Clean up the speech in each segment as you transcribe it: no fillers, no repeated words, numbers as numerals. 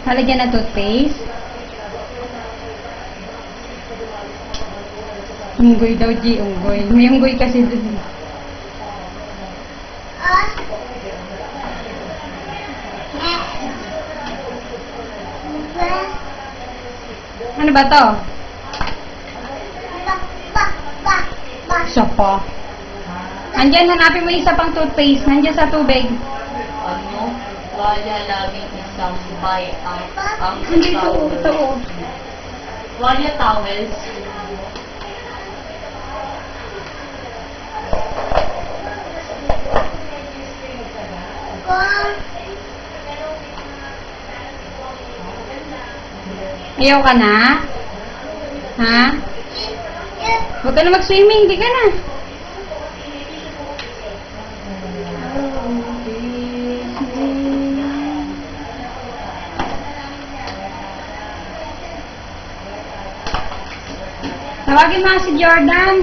Lalagyan ng toothpaste. Unggoy daw, G. Unggoy. May unggoy kasi dun. Ano ba to? Isa pa. Andyan, hanapin mo isa pang toothpaste. Nandiyan sa tubig. Ano? Wala laging isang buy ang Hindi ito. Ito. Wala towels. Ayaw ka na? Ha? Huwag ka na mag-swimming. Hindi ka na. Tawagin mo si Jordan.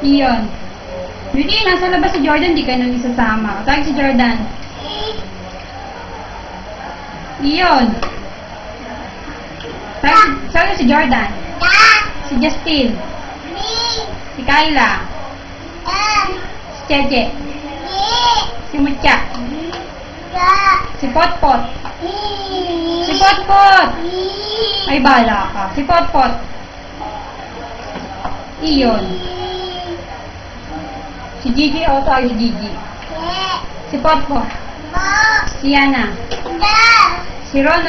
Iyon. Hindi, nasa labas si Jordan. Di ka nang isasama. Tawag si Jordan. Iyon. Tawag si Jordan. Si Justin. Si Kyla. Si Cheche. Si Mucha. Si Potpot. Si Potpot. Ay, bala ka. Si Potpot. Iyon. Si Gigi, o tawag si Gigi. Si Potpot. Si Yana. Si Ron.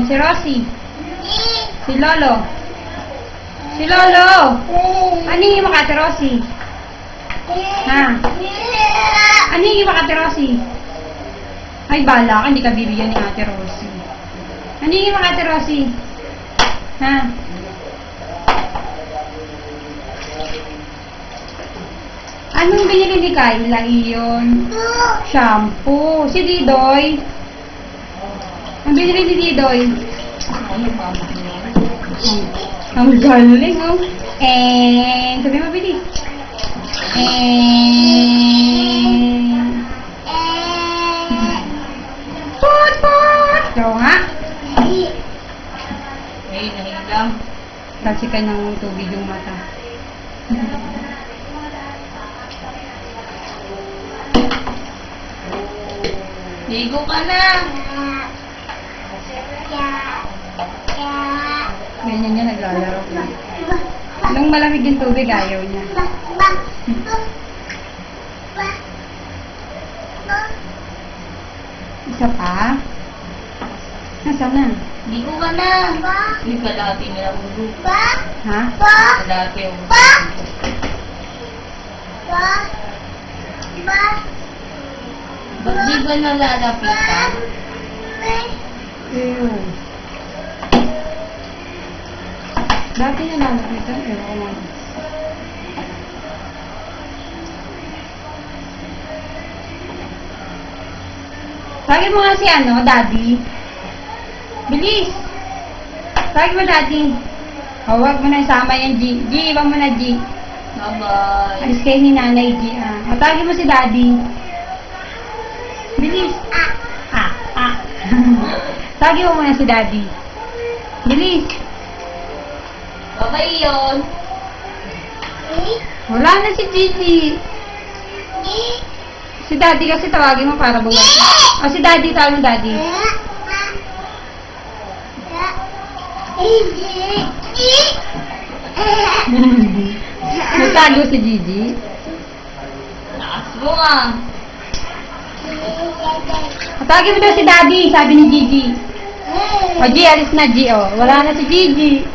Si Rosie. Si Lolo. Si Lolo. Ano yung mga Ate Rosie? Ha? Ano yung mga Ate Rosie? Ay, bala ka. Hindi ka bibigyan ni Ate Rosie. Ano yung mga Ate Rosie? Ha? Anong binili ni Kyla? Iyon. Shampoo. Si Didoy. Ang binili ni Didoy. Ang galing, oh. Sabi mo, bilis. Pot! Ikaw nga. Ay, nahilang. Kasi ka ng tubig yung mata. Ligo ka na. Ganyan niya naglalaro. Nung malamig yung tubig, ayaw niya. Isa pa? Nasaan na? Ligo ka na. Hindi ka dati nila ulo. Ha? Ka dati ulo. Ba't di ba nalalapitan? Ew. Dati niya lalapitan. Ew, ako man. Tawagin mo nga si Daddy. Bilis! Tawagin mo, Daddy. O, wag mo na isama yan, G. G, iwan mo na, G. Bye-bye. Alis kayo ni Nanay G, O, tawagin mo si Daddy. Bilis! Tawagin mo muna si Daddy. Bilis! Bye-bye yun. Wala na si Gigi. Si Daddy kasi tawagin mo para buwan. O, si Daddy, tawagin mo Daddy. Nagtago si Gigi. Lakas mo ah. Tawagin mo daw si Daddy, sabi ni Gigi. O, G, alis na, G, o. Wala na si Gigi.